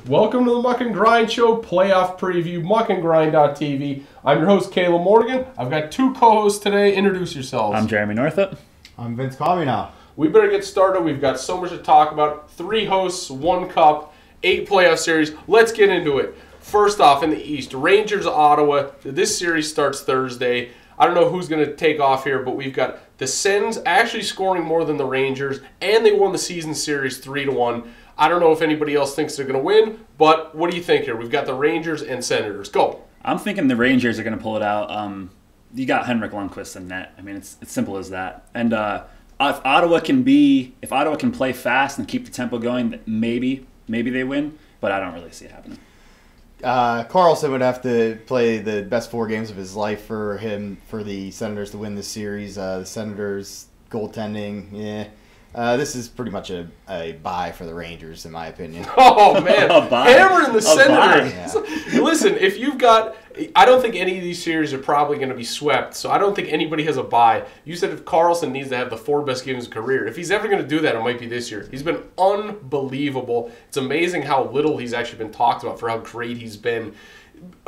Welcome to the Muck Grind Show playoff preview, muckandgrind.tv. I'm your host, Caleb Morgan. I've got two co-hosts today. Introduce yourselves. I'm Jeremy Northup. I'm Vince Commey now. We better get started. We've got so much to talk about. 3 hosts, 1 cup, 8 playoff series. Let's get into it. First off, in the East, Rangers, Ottawa. This series starts Thursday. I don't know who's going to take off here, but we've got the Sens actually scoring more than the Rangers, and they won the season series 3-1. I don't know if anybody else thinks they're going to win, but what do you think here? We've got the Rangers and Senators. Go. I'm thinking the Rangers are going to pull it out. You got Henrik Lundqvist in net. I mean, it's simple as that. And if Ottawa can play fast and keep the tempo going, maybe they win. But I don't really see it happening. Carlson would have to play the best 4 games of his life for the Senators to win this series. The Senators goaltending, yeah. This is pretty much a bye for the Rangers, in my opinion. Oh, man. Hammering the Senators. Yeah. Listen, if you've got... I don't think any of these series are probably going to be swept, so I don't think anybody has a bye. You said if Carlson needs to have the 4 best games of his career. If he's ever going to do that, it might be this year. He's been unbelievable. It's amazing how little he's actually been talked about for how great he's been.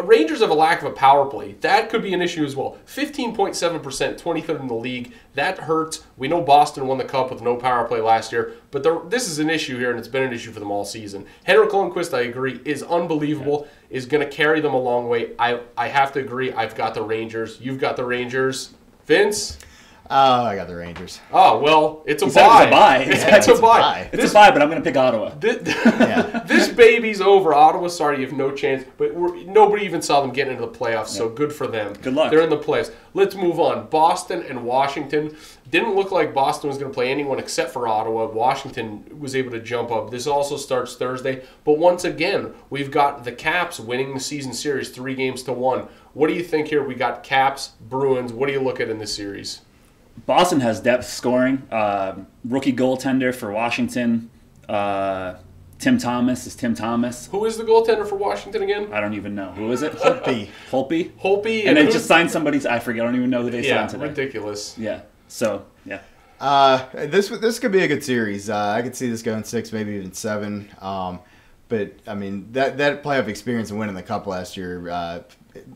Rangers have a lack of a power play. That could be an issue as well. 15.7%, 23rd in the league. That hurts. We know Boston won the Cup with no power play last year, but this is an issue here, and it's been an issue for them all season. Henrik Lundqvist, I agree, is unbelievable, is going to carry them a long way. I have to agree. I've got the Rangers. You've got the Rangers. Vince? I got the Rangers. Oh, well, it's a bye. It's a bye. It's a bye. It's a bye, but I'm going to pick Ottawa. This baby's over. Ottawa, sorry, you have no chance. But nobody even saw them get into the playoffs, so good for them. Good luck. They're in the playoffs. Let's move on. Boston and Washington. Didn't look like Boston was going to play anyone except for Ottawa. Washington was able to jump up. This also starts Thursday. But once again, we've got the Caps winning the season series 3-1. What do you think here? We got Caps, Bruins. What do you look at in this series? Boston has depth scoring. Rookie goaltender for Washington. Tim Thomas. Who is the goaltender for Washington again? I don't even know. Who is it? Holtby. And they just signed somebody. I forget. I don't even know who they signed today. Ridiculous. Yeah. So, yeah. This could be a good series. I could see this going 6, maybe even 7. But, I mean, that playoff experience and winning the Cup last year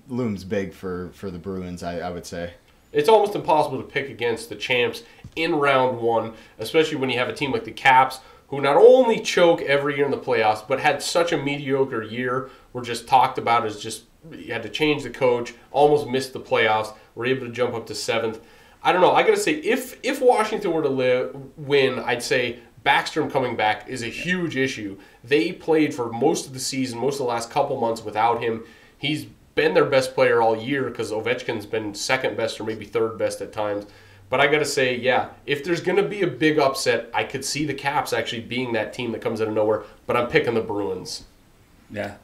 looms big for the Bruins, I would say. It's almost impossible to pick against the champs in round 1, especially when you have a team like the Caps, who not only choke every year in the playoffs, but had such a mediocre year. We're just talked about as just you had to change the coach, almost missed the playoffs. We're able to jump up to 7th. I don't know. I got to say, if Washington were to win, I'd say Backstrom coming back is a huge issue. They played for most of the season, most of the last couple months without him. He's been their best player all year because Ovechkin's been second best or maybe third best at times. But I got to say, yeah, if there's going to be a big upset, I could see the Caps actually being that team that comes out of nowhere. But I'm picking the Bruins. Yeah.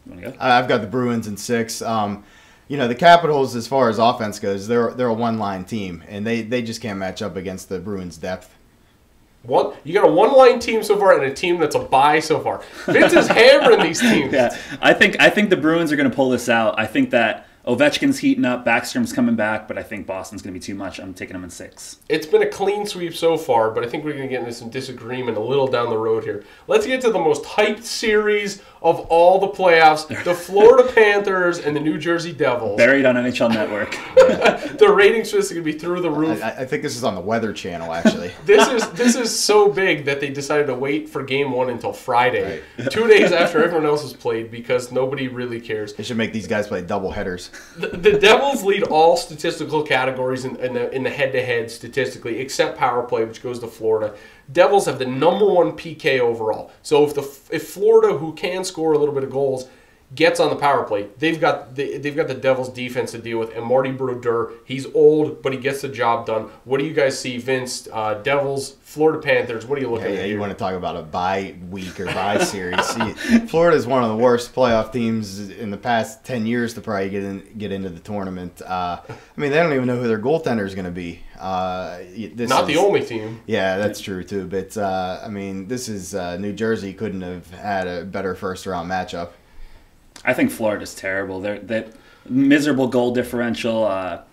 You want to go? I've got the Bruins in 6. The Capitals, as far as offense goes, they're a one-line team, and they just can't match up against the Bruins' depth. You got a one-line team so far and a team that's a bye so far. Vince is hammering these teams. Yeah, I think the Bruins are going to pull this out. I think that Ovechkin's heating up, Backstrom's coming back, but I think Boston's going to be too much. I'm taking them in 6. It's been a clean sweep so far, but I think we're going to get into some disagreement a little down the road here. Let's get to the most hyped series of all the playoffs, the Florida Panthers and the New Jersey Devils. Buried on NHL Network. Yeah. The ratings for this are going to be through the roof. I think this is on the Weather Channel, actually. This is so big that they decided to wait for Game 1 until Friday, right. 2 days after everyone else has played, because nobody really cares. They should make these guys play double headers. The Devils lead all statistical categories in the head-to-head statistically, except power play, which goes to Florida. Devils have the #1 PK overall. So if Florida, who can score a little bit of goals, gets on the power play, they've got the Devils defense to deal with. And Marty Brodeur, he's old, but he gets the job done. What do you guys see, Vince? Devils, Florida Panthers. What are you looking at? You want to talk about a bye week or bye series? Florida is one of the worst playoff teams in the past 10 years to probably get into the tournament. I mean, they don't even know who their goaltender is going to be. The only team. Yeah, that's true too. But I mean, this is New Jersey couldn't have had a better first round matchup. I think Florida's terrible. They're miserable goal differential.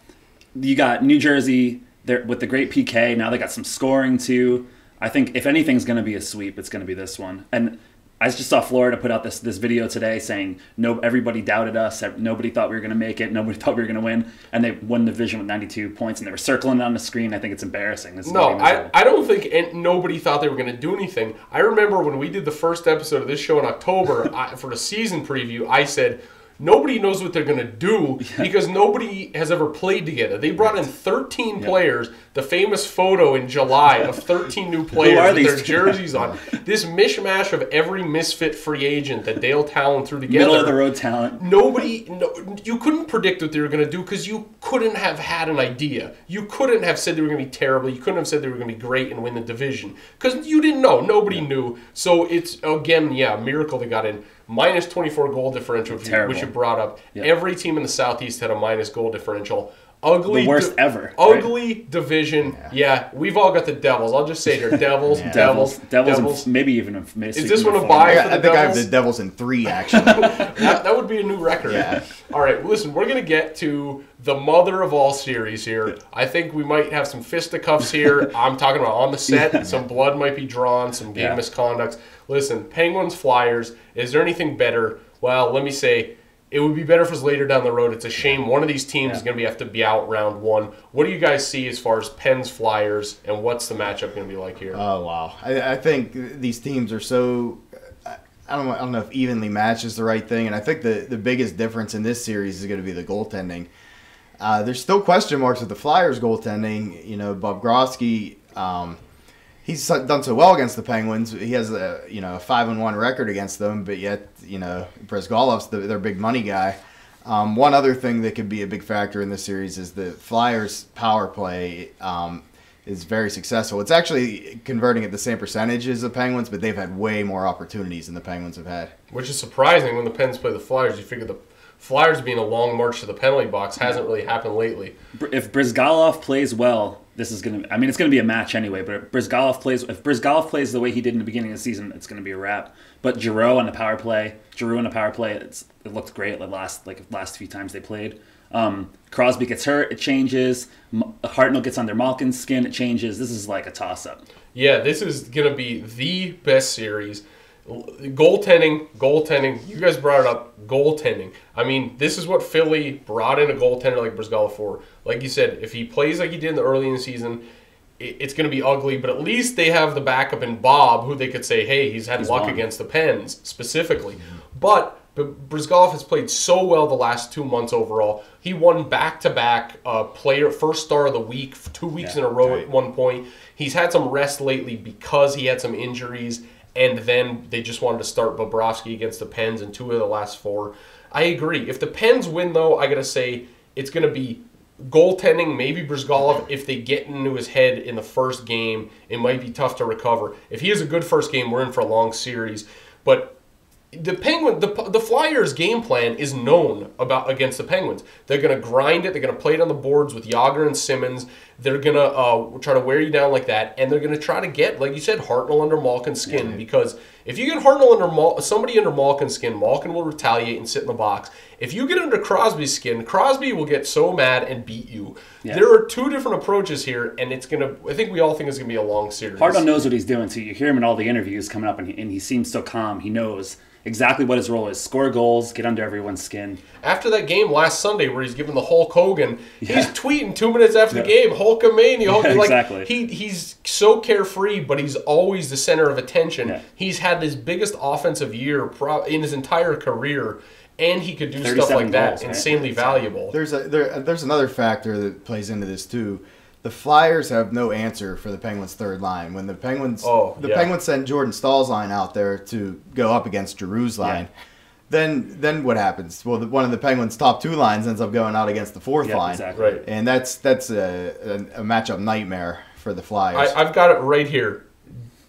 You got New Jersey with the great PK. Now they got some scoring too. I think if anything's going to be a sweep, it's going to be this one. And I just saw Florida put out this video today saying everybody doubted us, nobody thought we were going to make it, nobody thought we were going to win, and they won the division with 92 points, and they were circling it on the screen. I think it's embarrassing. No, I don't think nobody thought they were going to do anything. I remember when we did the first episode of this show in October for the season preview, I said, nobody knows what they're going to do because nobody has ever played together. They brought in 13 players, the famous photo in July of 13 new players with their jerseys on. This mishmash of every misfit free agent that Dale Talon threw together. Middle of the road talent. You couldn't predict what they were going to do because you couldn't have had an idea. You couldn't have said they were going to be terrible. You couldn't have said they were going to be great and win the division because you didn't know. Nobody knew. So it's, again, a miracle they got in. Minus 24 goal differential, which you brought up. Yep. Every team in the Southeast had a minus goal differential. Ugly, the worst ever. Ugly division. Yeah, we've all got the Devils. I'll just say they're Devils, Devils, and maybe even a Is this one a buy for the I think Devils? I have the Devils in 3, actually. that would be a new record. Yeah. All right, listen, we're going to get to the mother of all series here. I think we might have some fisticuffs here. I'm talking about on the set. Some blood might be drawn, some game misconducts. Listen, Penguins, Flyers, is there anything better? Well, let me say, it would be better if it was later down the road. It's a shame one of these teams is going to have to be out round 1. What do you guys see as far as Pens, Flyers, and what's the matchup going to be like here? Oh, wow. I think these teams are so... I don't know if evenly matched is the right thing, and I think the biggest difference in this series is going to be the goaltending. There's still question marks with the Flyers goaltending. You know, Bob Grosky... he's done so well against the Penguins. He has a 5-1 record against them, but yet Brizgalov's their big money guy. One other thing that could be a big factor in this series is the Flyers' power play is very successful. It's actually converting at the same percentage as the Penguins, but they've had way more opportunities than the Penguins have had. Which is surprising when the Pens play the Flyers. You figure the Flyers being a long march to the penalty box hasn't really happened lately. If Brizgalov plays well, this is going to... I mean, it's going to be a match anyway, but if Brizgalov plays the way he did in the beginning of the season, it's going to be a wrap. But Giroux on the power play, it looked great the last few times they played. Crosby gets hurt, it changes. Hartnell gets under Malkin's skin, it changes. This is like a toss-up. Yeah, this is going to be the best series. Goaltending. You guys brought it up. Goaltending. I mean, this is what Philly brought in a goaltender like Brizgalov for. Like you said, if he plays like he did early in the season, it's going to be ugly. But at least they have the backup in Bob, who they could say, hey, he's had luck against the Pens specifically. But Brizgalov has played so well the last 2 months overall. He won back-to-back first star of the week, 2 weeks in a row at one point. He's had some rest lately because he had some injuries. And then they just wanted to start Bobrovsky against the Pens in 2 of the last 4. I agree. If the Pens win, though, I got to say it's going to be goaltending, maybe Brizgalov. If they get into his head in the first game, it might be tough to recover. If he has a good first game, we're in for a long series. But the Flyers' game plan is known against the Penguins. They're going to grind it. They're going to play it on the boards with Yager and Simmons. They're going to try to wear you down like that, and they're going to try to get, like you said, Hartnell under Malkin's skin. Because if you get somebody under Malkin's skin, Malkin will retaliate and sit in the box. If you get under Crosby's skin, Crosby will get so mad and beat you. Yeah. There are 2 different approaches here, and I think we all think it's going to be a long series. Hartnell knows what he's doing, too. You hear him in all the interviews coming up, and he seems so calm. He knows exactly what his role is. Score goals, get under everyone's skin. After that game last Sunday where he's giving the Hulk Hogan, he's tweeting 2 minutes after the game, Hulkamania. Exactly. He's so carefree, but he's always the center of attention. Yeah. He's had his biggest offensive year in his entire career, and he could do stuff like that. Goals, insanely valuable. There's another factor that plays into this, too. The Flyers have no answer for the Penguins' third line. When the Penguins send Jordan Stahl's line out there to go up against Giroux's line, then what happens? Well, one of the Penguins' top 2 lines ends up going out against the fourth line. Exactly. Right. And that's a matchup nightmare for the Flyers. I've got it right here.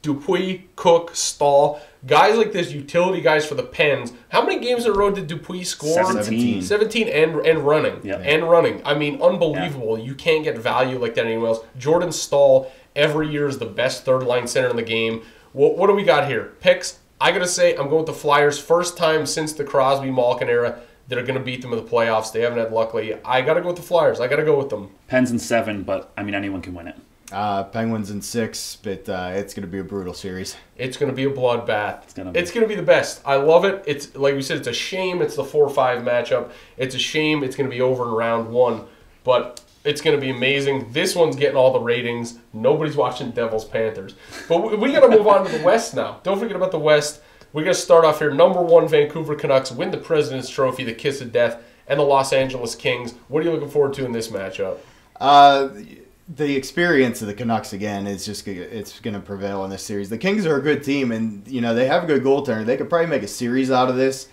Dupuis, Cook, Stahl, guys like this, utility guys for the Pens. How many games in a row did Dupuis score? 17 and running. Yep. And running. I mean, unbelievable. Yeah. You can't get value like that anywhere else. Jordan Stahl every year is the best third-line center in the game. What do we got here? Picks. I got to say, I'm going with the Flyers. First time since the Crosby-Malkin era that are going to beat them in the playoffs. They haven't had luck lately. I got to go with the Flyers. I got to go with them. Pens in 7, but, I mean, anyone can win it. Penguins in 6, but it's going to be a brutal series. It's going to be a bloodbath. It's going to be the best. I love it. It's like we said, it's a shame it's the 4-5 matchup. It's a shame it's going to be over in round 1, but it's going to be amazing. This one's getting all the ratings. Nobody's watching Devils Panthers. But we got to move on to the West now. Don't forget about the West. We're going to start off here. Number 1 Vancouver Canucks win the President's Trophy, the kiss of death, and the Los Angeles Kings. What are you looking forward to in this matchup? The experience of the Canucks again is just it's going to prevail in this series. The Kings are a good team, and they have a good goaltender. They could probably make a series out of this,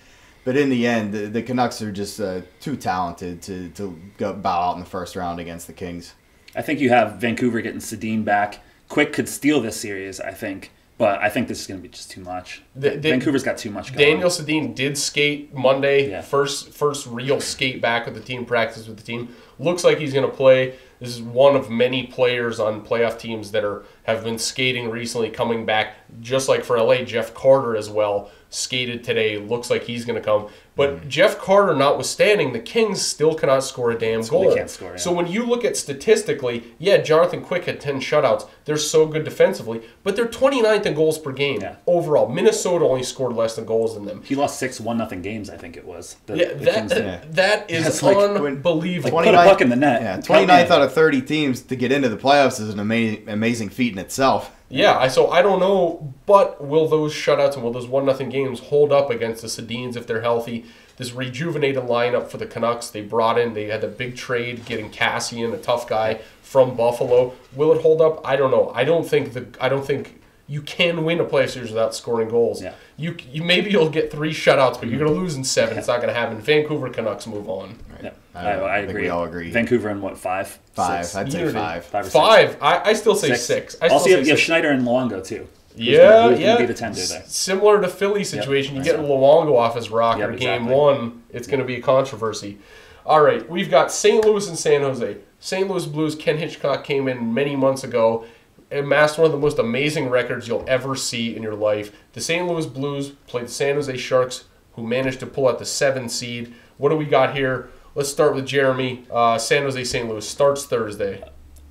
but in the end, the Canucks are just too talented to go bow out in the first round against the Kings. I think you have Vancouver getting Sedin back. Quick could steal this series, I think. But I think this is going to be just too much. Vancouver's got too much going. Daniel Sedin did skate Monday. Yeah. First real skate back with the team, practice with the team. Looks like he's going to play. This is one of many players on playoff teams that have been skating recently, coming back. Just like for LA, Jeff Carter as well skated today. Looks like he's going to come. But Jeff Carter notwithstanding, the Kings still cannot score a damn goal. They can't score, yeah. So when you look at statistically, Jonathan Quick had 10 shutouts. They're so good defensively, but they're 29th in goals per game overall. Minnesota only scored less than goals than them. He lost 6 1-0 games, I think it was. That is unbelievable. Put a puck in the net. Yeah, 29th out of 30 teams to get into the playoffs is an amazing feat in itself. Yeah, so I don't know, but will those shutouts and will those 1-0 games hold up against the Sedins if they're healthy? This rejuvenated lineup for the Canucks, they had a big trade getting Cassian, a tough guy from Buffalo. Will it hold up? I don't know. I don't think you can win a playoff series without scoring goals. Yeah. You maybe you'll get 3 shutouts, but you're going to lose in 7. It's not going to happen. Vancouver Canucks move on. Right. Yeah. I agree. We all agree. Vancouver in what, 5? 5. 6? I'd say 5. 5 or 6. 5. I still say 6. Also, you have Schneider and Luongo too. Who's gonna be the tender there? Similar to Philly situation, you get Luongo off his rocker game 1, it's going to be a controversy. All right, we've got St. Louis and San Jose. St. Louis Blues, Ken Hitchcock came in many months ago, amassed one of the most amazing records you'll ever see in your life. The St. Louis Blues played the San Jose Sharks, who managed to pull out the 7 seed. What do we got here? Let's start with Jeremy. San Jose, St. Louis starts Thursday.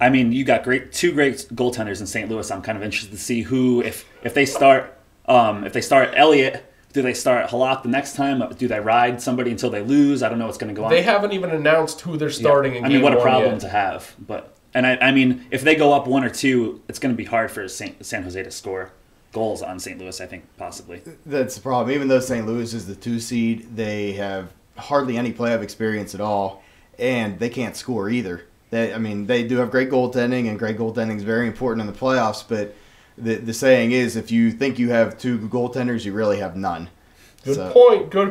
I mean, you got two great goaltenders in St. Louis. I'm kind of interested to see who, if they start Elliott, do they start Halak the next time? Do they ride somebody until they lose? I don't know what's going to go on. They haven't even announced who they're starting in game 1 I mean, what a problem yet to have. I mean, if they go up 1 or 2, it's going to be hard for San Jose to score goals on St. Louis, I think, possibly. That's the problem. Even though St. Louis is the 2 seed, they have hardly any playoff experience at all, and they can't score either. They do have great goaltending, and great goaltending is very important in the playoffs, but the saying is, if you think you have 2 goaltenders, you really have none. Good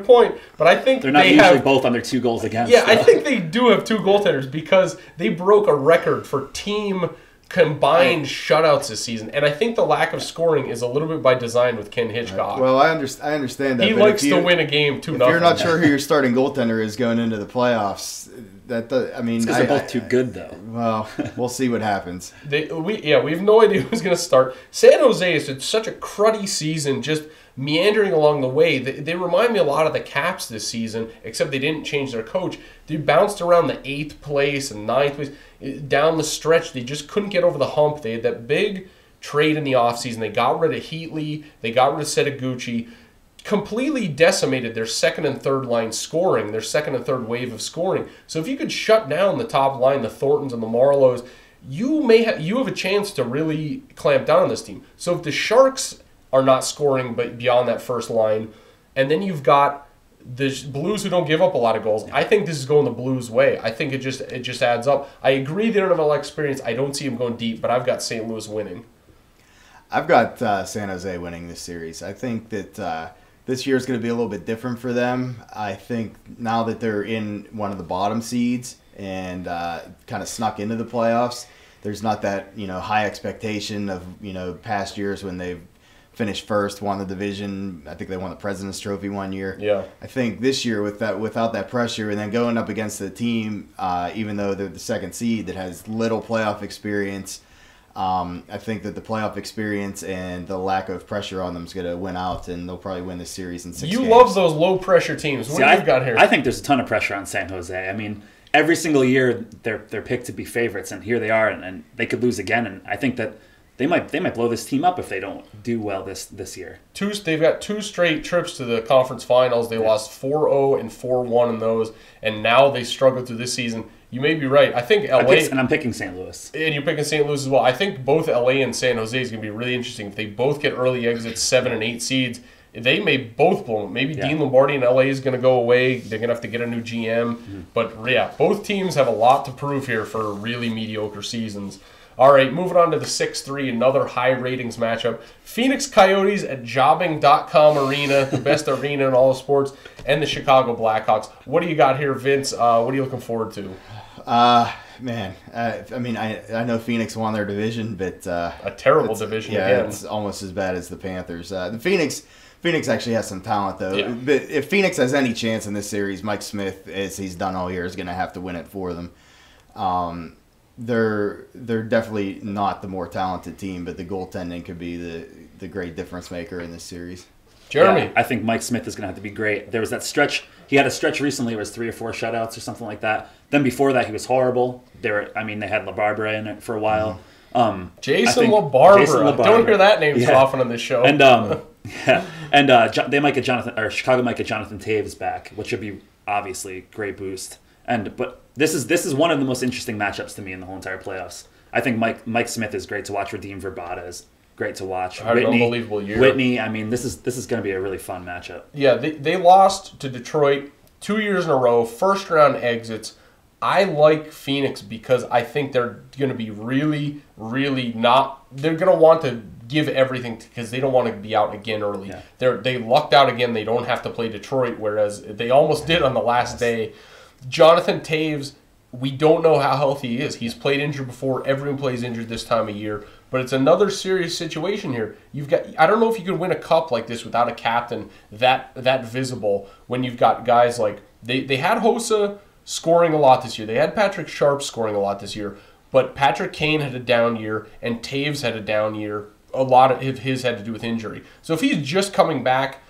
point. But I think they're not usually both under 2 goals against. Yeah, I think they do have 2 goaltenders because they broke a record for team combined shutouts this season, and I think the lack of scoring is a little bit by design with Ken Hitchcock. Well, I understand that. He likes to win a game 2-0. If you're not sure who your starting goaltender is going into the playoffs, because they're both too good, though. Well, we'll see what happens. We have no idea who's going to start. San Jose is such a cruddy season, just meandering along the way. They remind me a lot of the Caps this season, except they didn't change their coach. They bounced around the 8th place and 9th place. Down the stretch, they just couldn't get over the hump. They had that big trade in the offseason. They got rid of Heatley. They got rid of Setaguchi. Completely decimated their second and third line scoring, their second and third wave of scoring. So if you could shut down the top line, the Thorntons and the Marlows, you have a chance to really clamp down on this team. So if the Sharks are not scoring but beyond that first line, and then you've got the Blues who don't give up a lot of goals, I think this is going the Blues' way. I think it just adds up. I agree they don't have a lot of experience. I don't see them going deep, but I've got St. Louis winning. I've got San Jose winning this series. I think that this year is going to be a little bit different for them. I think now that they're in one of the bottom seeds and kind of snuck into the playoffs, there's not that high expectation of past years when they've finished first, won the division. I think they won the President's Trophy one year. Yeah. I think this year without that pressure and then going up against a team, even though they're the 2nd seed that has little playoff experience, I think that the playoff experience and the lack of pressure on them is going to win out, and they'll probably win this series in 6 games. You love those low-pressure teams. What do you got here? I think there's a ton of pressure on San Jose. I mean, every single year they're picked to be favorites, and here they are, and they could lose again. And I think that they might blow this team up if they don't do well this year. They've got 2 straight trips to the conference finals. They lost 4-0 and 4-1 in those, and now they struggled through this season. You may be right. I think LA... I'm picking St. Louis. And you're picking St. Louis as well. I think both LA and San Jose is going to be really interesting. If they both get early exits, 7 and 8 seeds, they may both blow them. Maybe Dean Lombardi in LA is going to go away. They're going to have to get a new GM. Mm-hmm. But, yeah, both teams have a lot to prove here for really mediocre seasons. All right, moving on to the 6-3, another high ratings matchup. Phoenix Coyotes at Jobbing.com Arena, the best arena in all of sports, and the Chicago Blackhawks. What do you got here, Vince? What are you looking forward to? Man, I mean, I know Phoenix won their division, but a terrible division again. It's almost as bad as the Panthers. The Phoenix actually has some talent though. Yeah. But if Phoenix has any chance in this series, Mike Smith, as he's done all year, is going to have to win it for them. They're definitely not the more talented team, but the goaltending could be the great difference maker in this series. Jeremy. Yeah, I think Mike Smith is going to have to be great. There was that stretch. He had a stretch recently where it was 3 or 4 shutouts or something like that. Then before that, he was horrible. They had LaBarbera in it for a while. Jason LaBarbera. Don't hear that name too often on this show. And they might get Chicago might get Jonathan Taves back, which would be obviously a great boost. But this is one of the most interesting matchups to me in the whole entire playoffs. I think Mike Smith is great to watch. Radim Verbata is great to watch. Had an unbelievable year. Whitney, I mean, this is going to be a really fun matchup. Yeah, they lost to Detroit 2 years in a row, first round exits. I like Phoenix because I think they're going to be really, really not. They're going to want to give everything because they don't want to be out again early. Yeah. They lucked out again. They don't have to play Detroit, whereas they almost did on the last day. Jonathan Taves, we don't know how healthy he is. He's played injured before. Everyone plays injured this time of year. But it's another serious situation here. I don't know if you could win a cup like this without a captain that visible when you've got guys like they had Hossa scoring a lot this year. They had Patrick Sharp scoring a lot this year. But Patrick Kane had a down year and Taves had a down year. A lot of his had to do with injury. So if he's just coming back,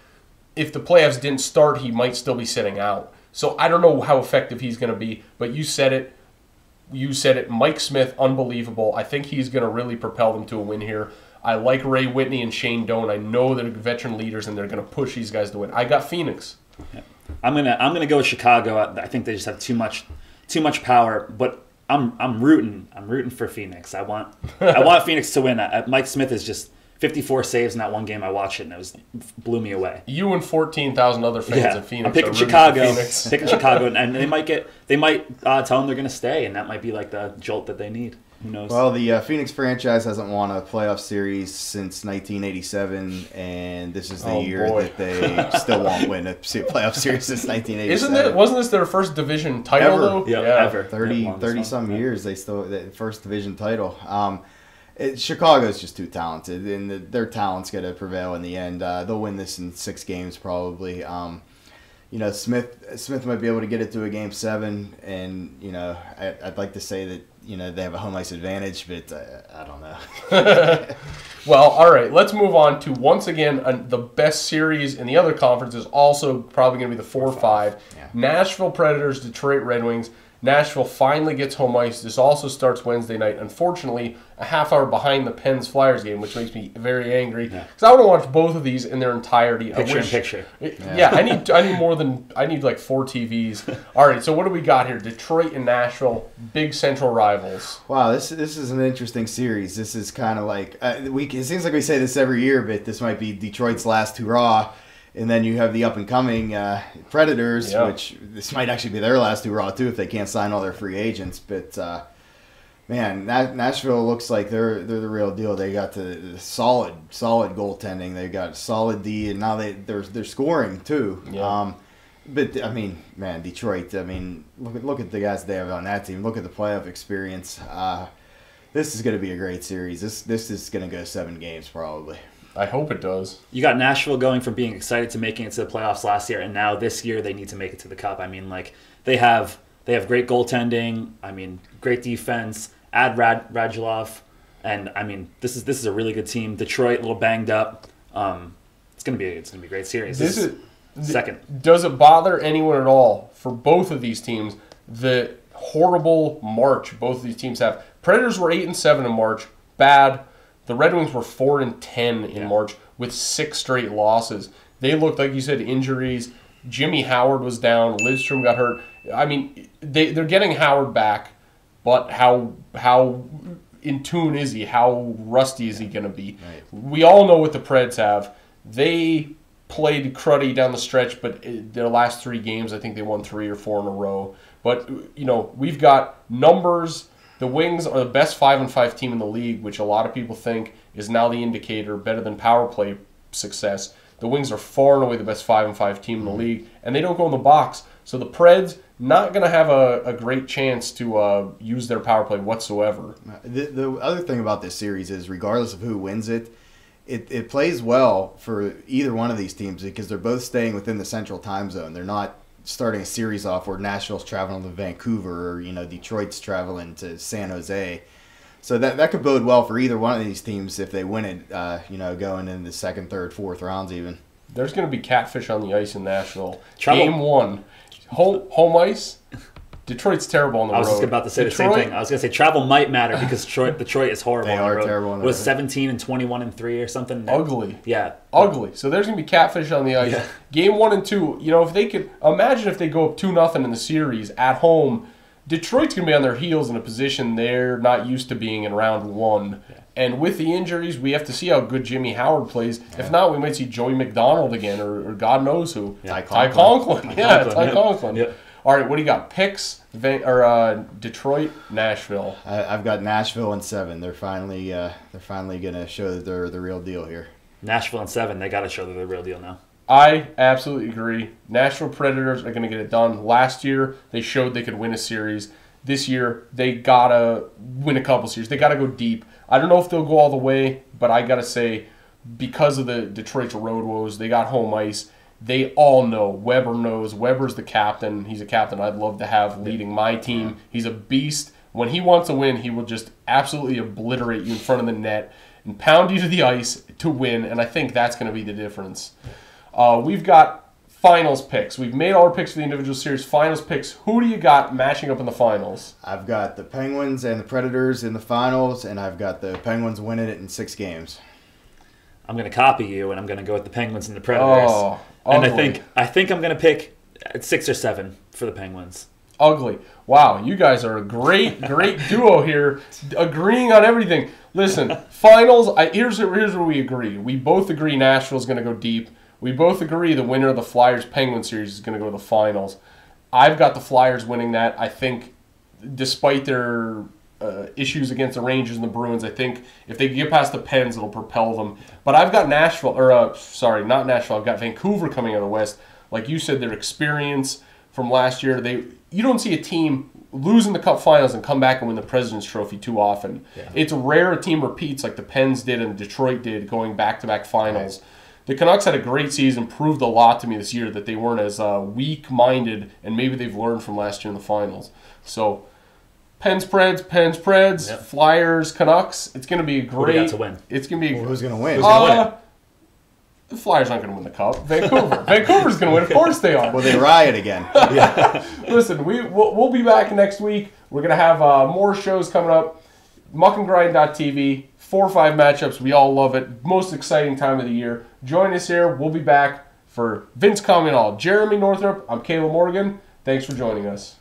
if the playoffs didn't start, he might still be sitting out. So I don't know how effective he's going to be, but you said it. Mike Smith, unbelievable. I think he's going to really propel them to a win here. I like Ray Whitney and Shane Doan. I know they're veteran leaders, and they're going to push these guys to win. I got Phoenix. Yeah. I'm gonna go with Chicago. I think they just have too much power, but I'm rooting for Phoenix. I want Phoenix to win. Mike Smith is just 54 saves in that one game I watched it, and it blew me away. You and 14,000 other fans of Phoenix. I'm picking Chicago, and they might tell them they're going to stay, and that might be like the jolt that they need. Who knows? Well, the Phoenix franchise hasn't won a playoff series since 1987, and this is the year that they still won't win a playoff series since 1987. Wasn't this their first division title, though? Yeah, ever. 30-some years, they still the first division title. Chicago's just too talented, and their talent's going to prevail in the end. They'll win this in 6 games probably. Smith might be able to get it to a game 7, and I'd like to say that they have a home ice advantage, but I don't know. Well, all right, let's move on to once again the best series in the other conference is also probably going to be the 4-5. Yeah. Nashville Predators, Detroit Red Wings. Nashville finally gets home ice. This also starts Wednesday night. Unfortunately, a half hour behind the Pens Flyers game, which makes me very angry because I want to watch both of these in their entirety. Picture. Yeah, I need like 4 TVs. All right, so what do we got here? Detroit and Nashville, big central rivals. Wow, this is an interesting series. This is kind of like it seems like we say this every year, but this might be Detroit's last hurrah. And then you have the up-and-coming Predators, which this might actually be their last hurrah, too, if they can't sign all their free agents. But, man, Nashville looks like they're the real deal. They got the solid goaltending. They got solid D, and now they're scoring, too. Yeah. But, I mean, man, Detroit, I mean, look at the guys they have on that team. Look at the playoff experience. This is going to be a great series. This is going to go 7 games, probably. I hope it does. You got Nashville going from being excited to making it to the playoffs last year, and now this year they need to make it to the Cup. I mean, like they have great goaltending. I mean, great defense. Add Radulov, and I mean, this is a really good team. Detroit, a little banged up. It's gonna be a great series. This is second. Does it bother anyone at all for both of these teams that horrible March both of these teams have. Predators were 8-7 in March, bad. The Red Wings were 4-10 in March with 6 straight losses. They looked, like you said, injuries. Jimmy Howard was down. Lidstrom got hurt. I mean, they're getting Howard back, but how in tune is he? How rusty is he going to be? Right. We all know what the Preds have. They played cruddy down the stretch, but their last 3 games, I think they won 3 or 4 in a row. But, we've got numbers. The Wings are the best 5-5 team in the league, which a lot of people think is now the indicator better than power play success. The Wings are far and away the best 5-5 team in the league, and they don't go in the box. So the Preds not going to have a great chance to use their power play whatsoever. The other thing about this series is, regardless of who wins it, it plays well for either one of these teams because they're both staying within the central time zone. They're not starting a series off where Nashville's traveling to Vancouver or Detroit's traveling to San Jose. So that could bode well for either one of these teams if they win it, going in the second, third, fourth rounds even. There's going to be catfish on the ice in Nashville. Game 1, home ice. Detroit's terrible on the road. I was just about to say the same thing. I was going to say travel might matter because Detroit is horrible. They on the are road. terrible on the It was road. 17 and 21 and 3 or something. Ugly. Yeah. Ugly. So there's going to be catfish on the ice. Yeah. Game 1 and 2, if they could, imagine if they go up 2-0 in the series at home, Detroit's going to be on their heels in a position they're not used to being in round 1. Yeah. And with the injuries, we have to see how good Jimmy Howard plays. Yeah. If not, we might see Joey McDonald again or God knows who. Yeah. Ty Conklin. Ty Conklin. Yeah. All right, what do you got? Picks Detroit, Nashville. I've got Nashville in 7. They're finally going to show that they're the real deal here. Nashville in 7. They got to show they're the real deal now. I absolutely agree. Nashville Predators are going to get it done. Last year, they showed they could win a series. This year, they got to win a couple series. They got to go deep. I don't know if they'll go all the way, but I got to say, because of the Detroit's road woes, they got home ice. They all know. Weber knows. Weber's the captain. He's a captain I'd love to have leading my team. He's a beast. When he wants to win, he will just absolutely obliterate you in front of the net and pound you to the ice to win, and I think that's going to be the difference. We've got finals picks. We've made all our picks for the individual series. Finals picks. Who do you got matching up in the finals? I've got the Penguins and the Predators in the finals, and I've got the Penguins winning it in 6 games. I'm going to copy you, and I'm going to go with the Penguins and the Predators. Oh, and ugly. I think I'm going to pick 6 or 7 for the Penguins. Ugly. Wow, you guys are a great duo here, agreeing on everything. Listen, finals, here's where we agree. We both agree Nashville's going to go deep. We both agree the winner of the Flyers-Penguins series is going to go to the finals. I've got the Flyers winning that. I think, despite their issues against the Rangers and the Bruins, I think if they get past the Pens, it'll propel them. But I've got not Nashville. I've got Vancouver coming out of the West. Like you said, their experience from last year, you don't see a team lose in the Cup Finals and come back and win the President's Trophy too often. Yeah. It's rare a team repeats like the Pens did and Detroit did, going back-to-back finals. Right. The Canucks had a great season, proved a lot to me this year that they weren't as weak-minded, and maybe they've learned from last year in the finals. So, Pens, Preds, yep. Flyers, Canucks. It's going to be a great. Who got to win? It's going to be. Who's going to win? Who's going to win it? The Flyers aren't going to win the Cup. Vancouver. Vancouver's going to win. Of course they are. Well, they riot again. Yeah. Listen, we'll be back next week. We're going to have more shows coming up. MuckandGrind.tv. 4 or 5 matchups. We all love it. Most exciting time of the year. Join us here. We'll be back for Vince Communal, Jeremy Northrup. I'm Caleb Morgan. Thanks for joining us.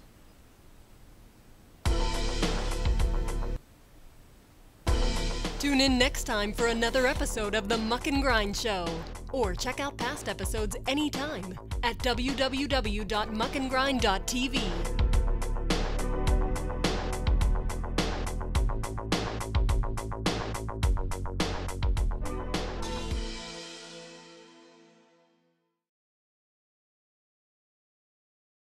Tune in next time for another episode of the Muck and Grind Show. Or check out past episodes anytime at www.muckandgrind.tv.